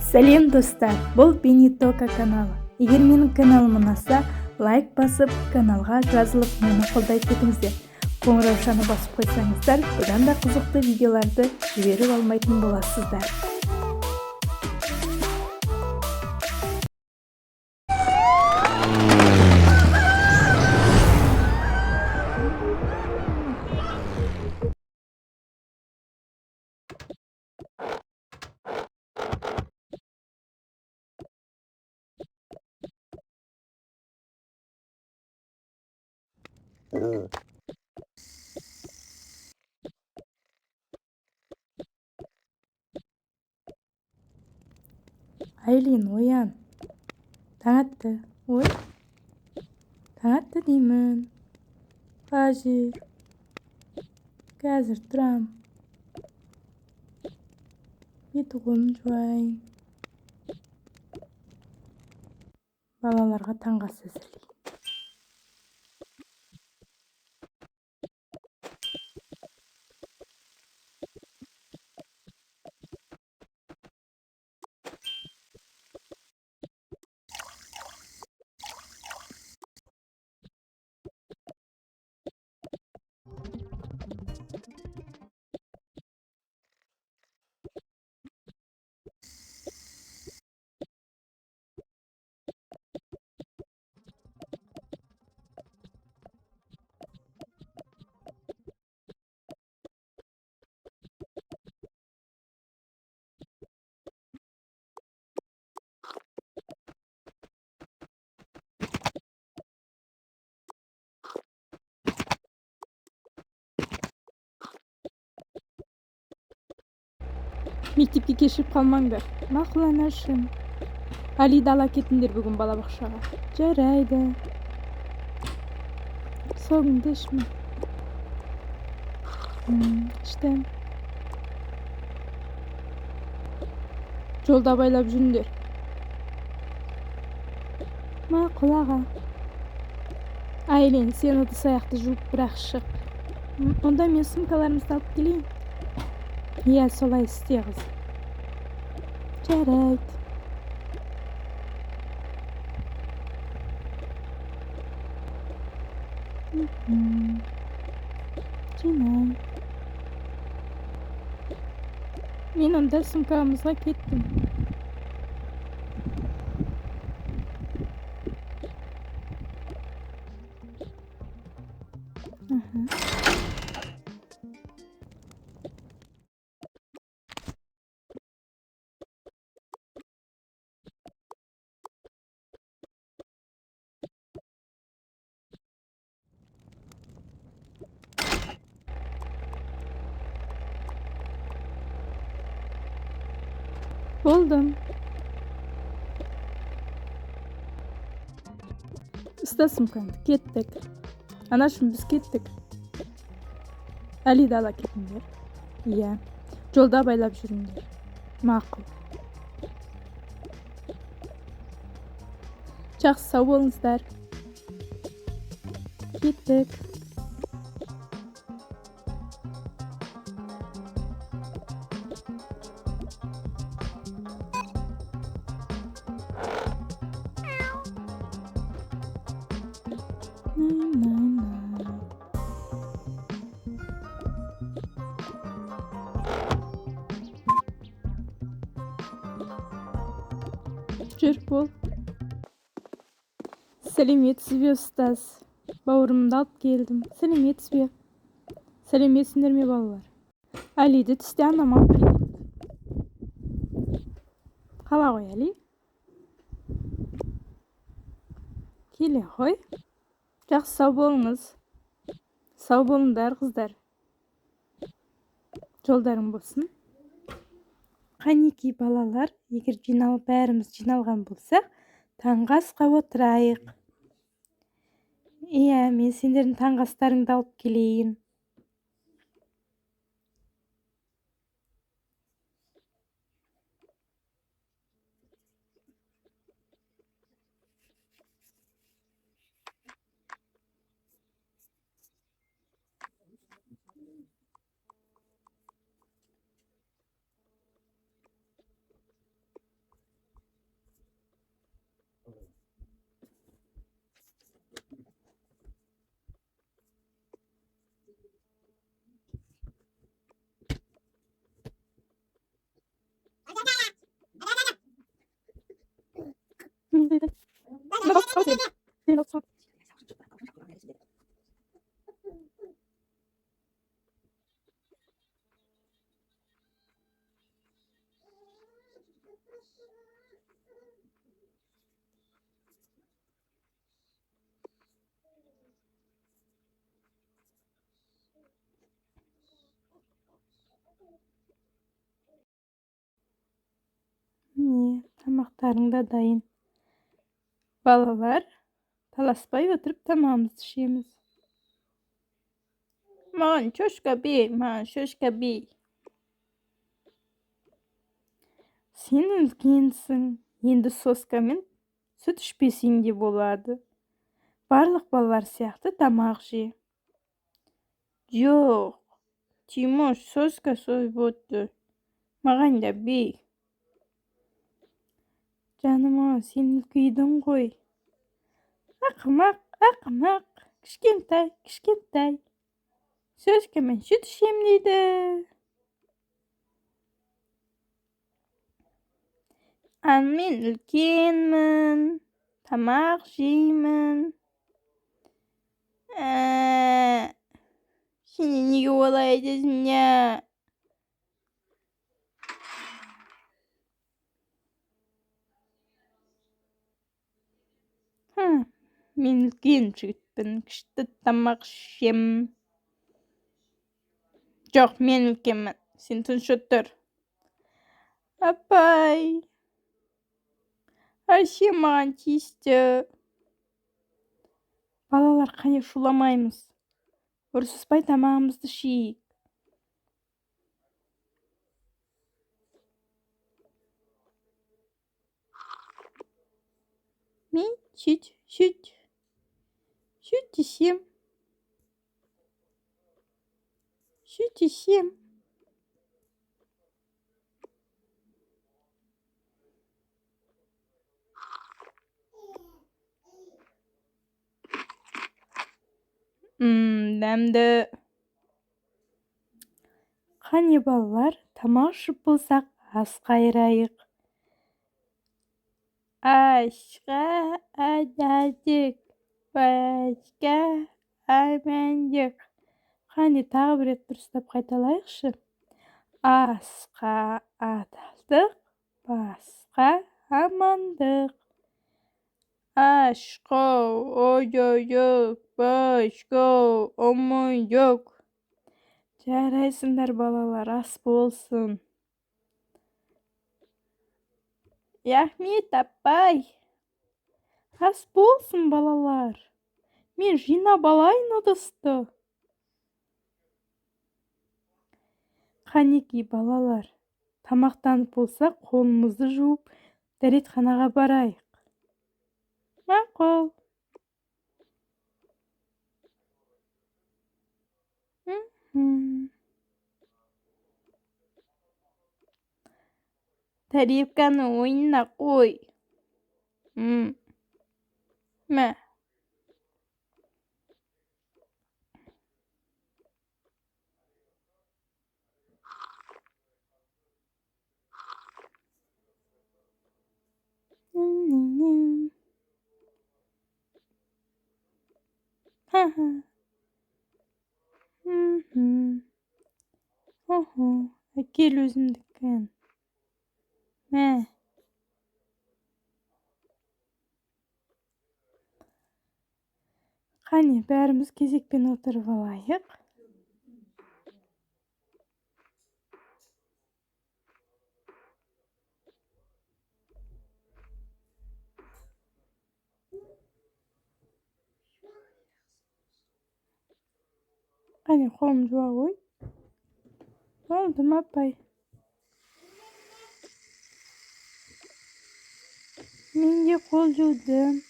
Сәлем достар, бұл Бенитока каналы. Егер менің каналым ұнаса, лайк басып, каналға жазылып, мені қолдай кетіңіздер. Қоңыраушаны басып қойсаңыздар, бұдан да қызықты видеоларды жіберіп алмайтын боласыздар. Айлин, оян. Таң атты. Ой. Таң атты деймін. Қажыр. Қазір тұрам. Беті қолын жуайын. Балаларға таңғы ас әзірлейін. Мектепке кешігіп қалмаңдар. Мақұл анашым. Алиді ала кетіңдер бүгін балабақшаға. Жарайды. Соғыңды ішме. Іштім. Жолда байлап жүріңдер. Мақұл аға. Айлин, сен ыдыс аяқты жуып бірақ шық. Онда мен сумкаларымызды алып келейін. Иә, солай істе қыз. Жарайды. Жинай. Мен онда сумкамызға кеттім. Болдым. Ұста сумкаңды, кеттік. Анашым, біз кеттік. Әлиді ала кетіңдер. Иә, жолда байлап жүріңдер. Мақұл. Жақсы, сау болыңыздар. Кеттік. Жүр бол. Сәлеметсіз бе, ұстаз? Бауырымды алып келдім. Сәлеметсіз бе? Сәлеметсіңдер ме, балалар? Әлиді түсте анам алып келді. Қала ғой, Әли. Келе ғой. Жақсы, сау болыңыз. Сау болыңдар, қыздар. Жолдарың болсын. Қанеки балалар, егер бәріміз жиналған болсақ, таңғы асқа отырайық. Иә, мен сендердің таңғы астарыңды алып келейін. Mine tamaqtaryň da daýyn. Balalar, talaspaý oturup tamamyzy işýemiz. Maňa çöşka bir. Sen ülkensiň. Endi soska men süt içpesiň bolady. Barlyk balalar syahty tamak je. Ýok. Timoş soska soýbody. Maňa bir. Janyma, sen ülkeýdiň goý. Akmak. Kişkentäy. Söske men süt içem diýdi. Men ülkenmin. Tamak jeýmin. Seni nige bolay edesin ya? Men ülken çigitpin. Kişde tamak işem. Jok, men ülkenmin. Sen tynş otur. Apay. Her şey maňa tiýsti. Balalar, kany şulamaýmyz. Ursuspaý tamamyzdy şiýik. Men süt içem. Dämde. Kany balalar, tamak işip bolsak az gaýraýyk. Aşga adadyk, başga armandyk. Kany tagy bir et durustlap gaýtalaýykşy. Aşga adaldyk, başga amandyk. Aşga oýoýok, başga omoýok. Jaraýsyňdar balalar, as bolsun. Rahmet apay. As bolsun balalar. Men jynap alaýyn odasty. Kaneki balalar. Tamaktanyp bolsak, kolumyzdy juyup deretkanaga baraýyk. Makul. Tarýewkany oýnuna goý. Mä. Kel özümdiken. Mä. Kany bärimiz кезекпен oturup alaýyk. Kany kolumy juwa goý. Boldum apay. Men de kol judum.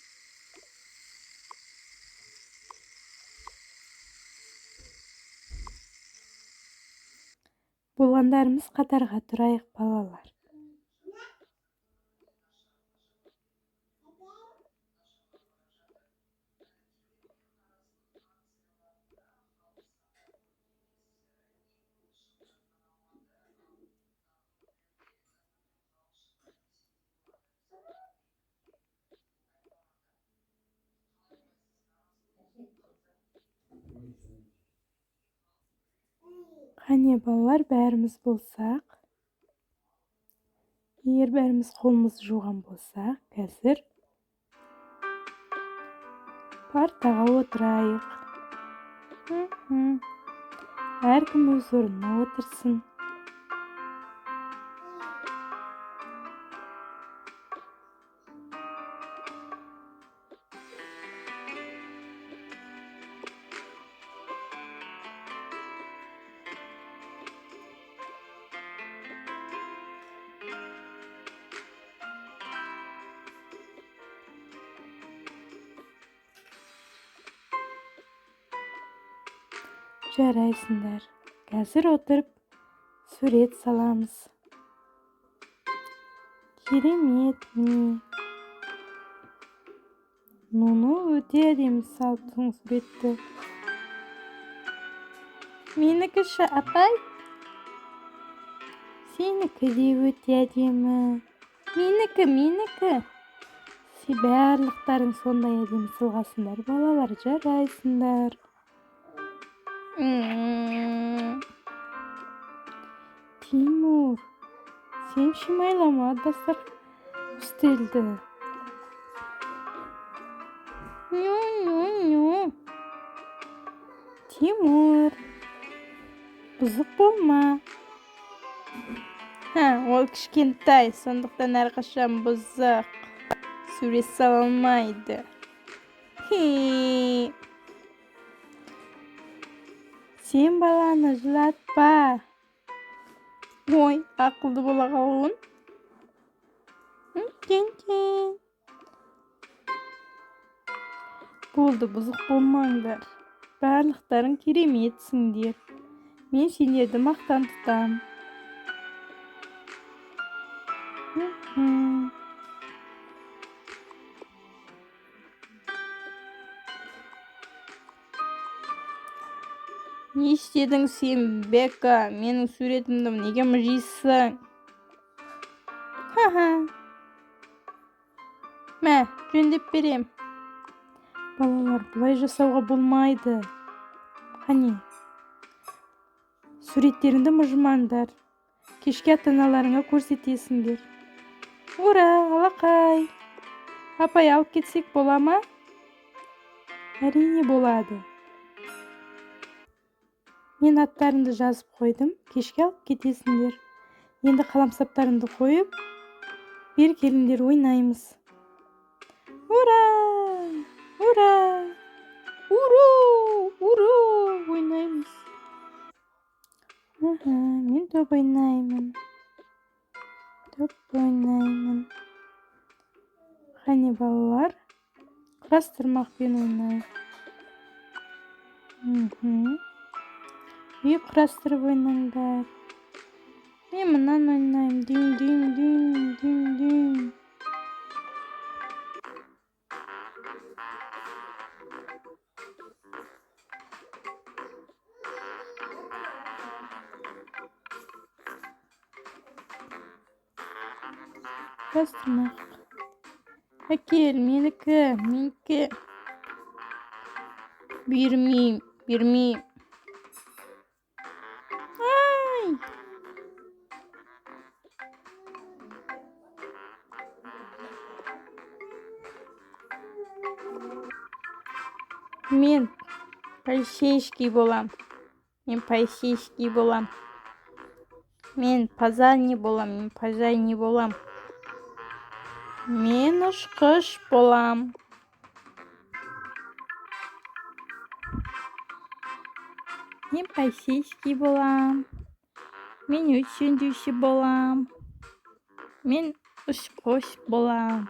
Bolgandarymyz katarga turaýyk balalar. Қане балалар, бәріміз болсақ, егер бәріміз қолымызды жуған болсақ, қазір партаға отырайық. Әркім өз орнына отырсын. Жарайсыңдар. Қазір отырып сурет саламыз. Керемет, міне. Нуну өте әдемі салыптың суретті. Менікі ше, апай? Сенікі де өте әдемі. Менікі. Сен барлықтарың сондай әдемі сылғасыңдар, балалар, жарайсыңдар. Тимур, сен шимайлама дастар үстелді. Тимур, бұзық болма. Ол кішкентай, сондықтан әрқашан бұзық. Сурет сала алмайды. Сен баланы жылатпа. Ой, ақылды бола қалуын. Болды, бұзық болмаңдар. Барлықтарың кереметсіңдер. Мен сендерді мақтан тұтам. Не істедің сен, Бека? Менің суретімді неге мұжисың? Мә, жөндеп берем. Балалар, бұлай жасауға болмайды. Қане, суреттеріңді мұжымаңдар. Кешке ата-аналарыңа көрсетесіңдер. Ура, алақай. Апай, алып кетсек бола ма? Әрине болады. Мен аттарыңды жазып қойдым, кешке алып кетесіңдер. Енді қаламсаптарыңды қойып, бер келіңдер, ойнаймыз. Ура! Ойнаймыз. Мен топ ойнаймын. Қане балалар, құрастырмақпен ойнайық. Үй құрастырып ойнаңдар. Мен мұнан ойнайым. Дүйм. Құрастырмақ. Әкел, менікі. Бермейм. Мен полицейский болам. Мен пожарный болам. Мен ұшқыш болам. Мен полицейский болам. Мен өрт сөндіруші болам. Мен ұшқыш болам.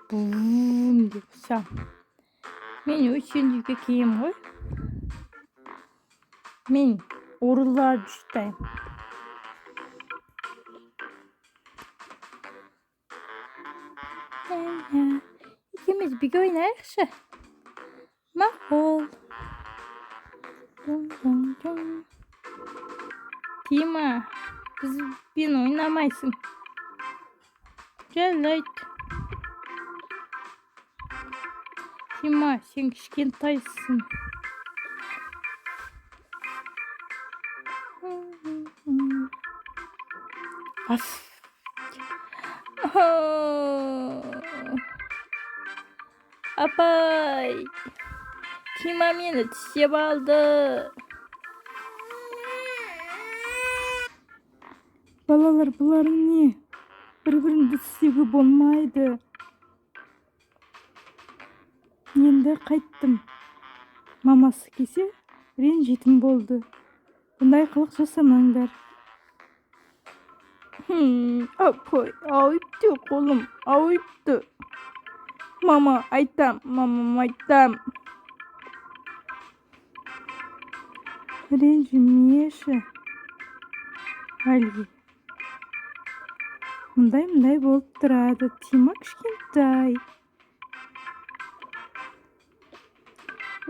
Бум деп, все. Мен өрт сөндіруге келем ғой. Мен ұрыларды ұстаймын. Екеуміз бірге ойнайықшы. Мақұл. Тима, бізбен ойнамайсың. Жарайды. Тима, сен кішкентайсың. Af. Apay. Tima meni tishib oldi. Balalar, bularың не? Bir-birini tishishga bo'lmaydi. Endi qaytdim. Mamasi kelsa, renjitim bo'ldi. Bunday qiliq jasamanglar. Apay, avibdi qo'lim, avibdi. Mama, aytam, mamam aytam. Renjimeshi. Haligi. Bunday bo'lib turadi. Tima kichkintoy.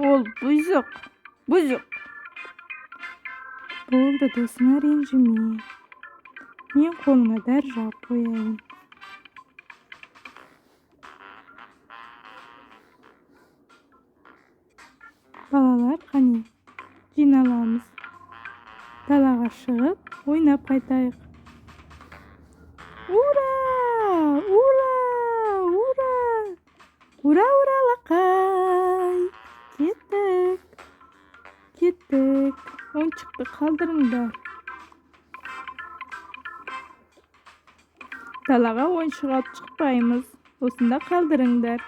Ol buzuq. Bo'ldi, do'stini renjime. Men qo'lima darrab qo'yayin. Balalar, qani jinoyamiz. Dalaga chiqib, o'ynab qaytaylik. Ura! Ura laqay. Ketdik. O'yinchiqni qoldiringlar. Dalaga o'yinchiq olib chiqmaymiz. O'sында qoldiringlar.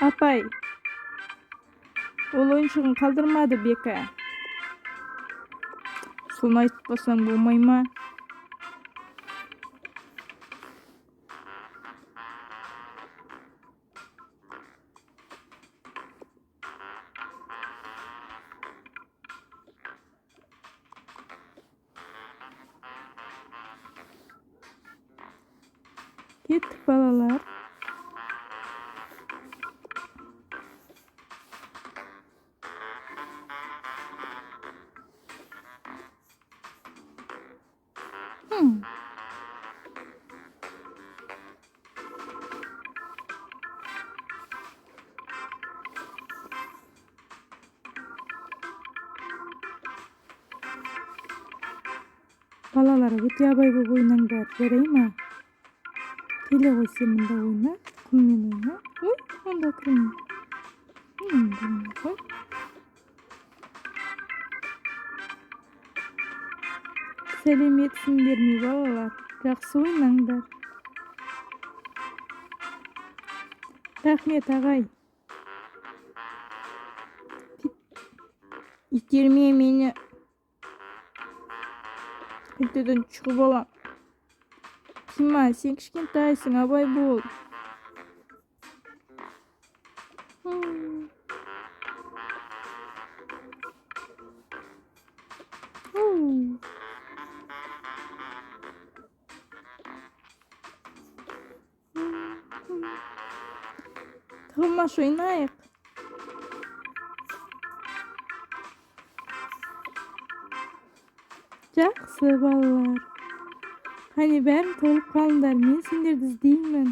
Apay. Ol o'yinchiqni qoldirmadi beka. So'ni aytib bo'lsang bo'lmaymi? Ketdik balalar. Balalar, o'te abay bo'lib o'ynanglar, jaraymi? Kele qo'ysa bunda o'yna, qummen o'yna. Voy, onda kirma. Qo'y. Salim etsin bermey balalar. Yaxshi o'ynanglar. Rahmet ag'ay. Itirmey meni. Qaytadan chiqib olam. Tima, sen kichkintoysan, abay bo'l. Tug'ilmash o'ynaylik. Yaxshi balalar. Qani bari to'lib qolinglar, men sendерді izlayman.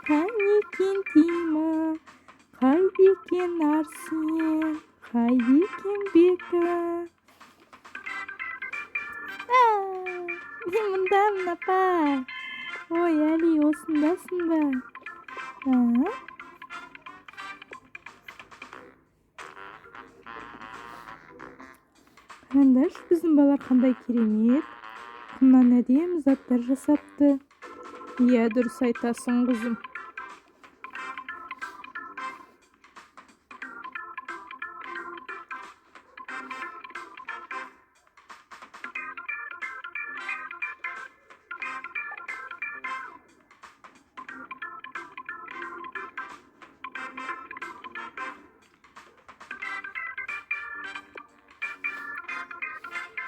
Qaydekin Tima, qaydekin Arsen, qaydekin Beka. Men bundan apa? Oy, Ali, o'sindasın ba? Qarandash, bizim bala qanday keremet. Qumdan әдемі zаттар жасапты. Iya, dұрыс айтасың, қызым.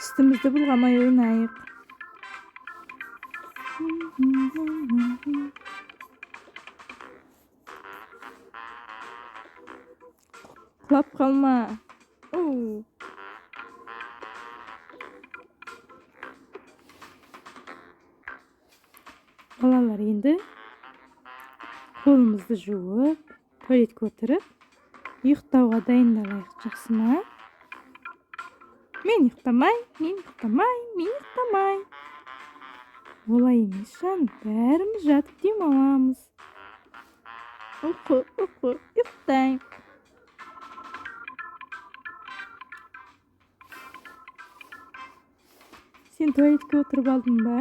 Üstümüzde bulgamay oynayık. Kulap kalma. Balalar endi Қолымызды жуып, туалетке отырып, ұйықтауға дайындалайық, жақсы ма? Мен ұйықтамай. Олай емес жаным, бәріміз жатып демаламыз. Ұйқы, ұйықтайын. Сен туалетке отырып алдың ба?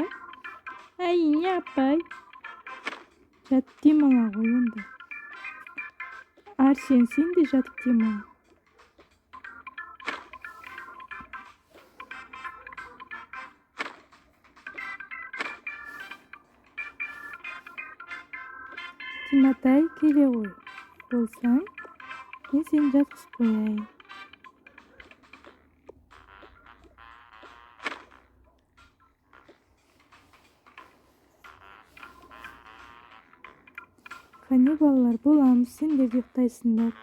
Әйне апай. Жатып демала ғой онда. Арсен, сен де жатып демала. Тиматай, келе ғой. Болсаң, мен сен жатқызып қояйын. Қане балалар, боламыз, сендер де ұйықтайсыңдар.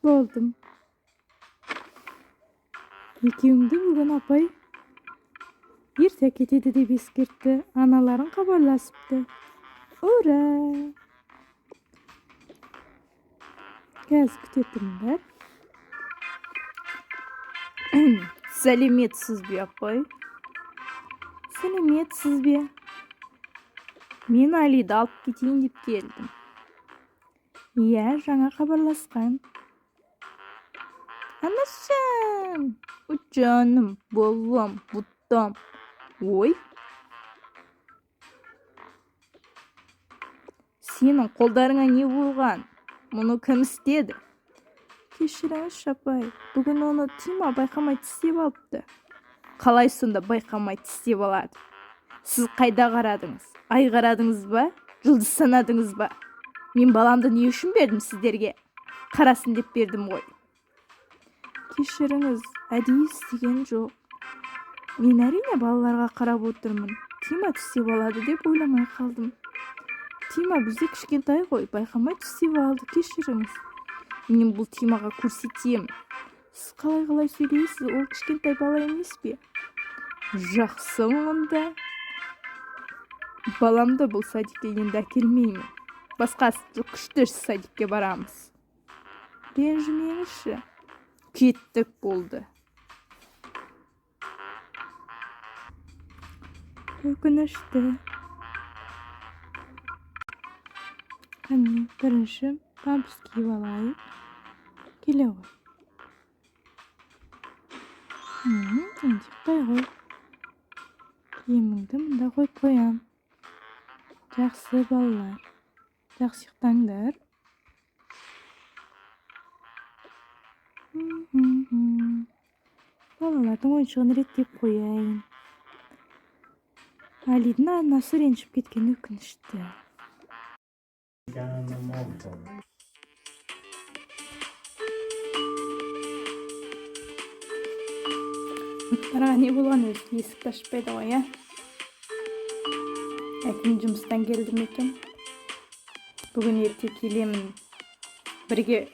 Болдым. Екеуіңді бүгін апай ерте кетеді деп ескертті. Аналарың хабарласыпты. Ура! Қазір күтетіңдер. Сәлеметсіз бе, апай? Сәлеметсіз бе? Мен Алиды алып кетейін деп келдім. Иә, жаңа хабарласқан. Анашым! Жаным, балам, бұттам. Ой! Сенің қолдарыңа не болған? Мұны кім істеді? Кешіріңіз, апай. Бүгін оны Тима байқамай тістеп алыпты. Қалай сонда байқамай тістеп алады? Сіз қайда қарадыңыз? Ай қарадыңыз ба? Жұлдыз санадыңыз ба? Мен баламды не үшін бердім сіздерге? Қарасын деп бердім ғой. Кешіріңіз, әдейі істеген жоқ. Мен әрине балаларға қарап отырмын. Тима тістеп алады деп ойламай қалдым. Тима бізде кішкентай ғой, байқамай тістеп алды, кешіріңіз. Мен бұл Тимаға көрсетем. Сіз қалай сөйлейсіз, ол кішкентай бала емес пе? Жақсы онда. Баламды бұл садикке енді әкелмеймін. Басқа күшті садикке барамыз. Ренжімеңізші. Кеттік болды. Өкінішті. Қане, бірінші памперс киіп алайық. Келе ғой. Енді ұйықтай ғой. Киіміңді мұнда қойып қоям. Жақсы балалар. Жақсы ұйықтаңдар. Балалардың ойыншығын реттеп қояйын. Алидың анасы ренжіп кеткен, өкінішті. Мұттарға не болған өзі? Есікті ашпайды ғой, ә? Әкім жұмыстан келдім екен. Бүгін ерте келемін. Бірге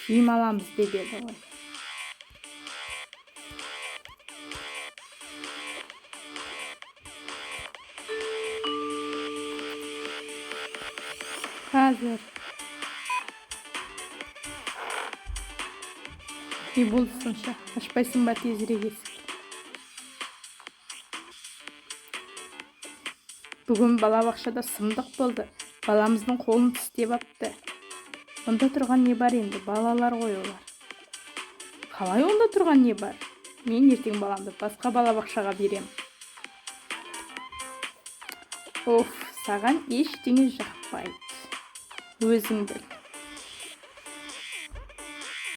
киім аламыз деп еді ғой. Қазір. Не болды сонша? Ашпайсың ба тезірек есік? Бүгін балабақшада сұмдық болды. Баламыздың қолын тістеп апты. Онда тұрған не бар енді? Балалар ғой олар. Қалай онда тұрған не бар? Мен ертең баламды басқа балабақшаға берем. Оф, саған ештеңе жақпайды. Өзің біл.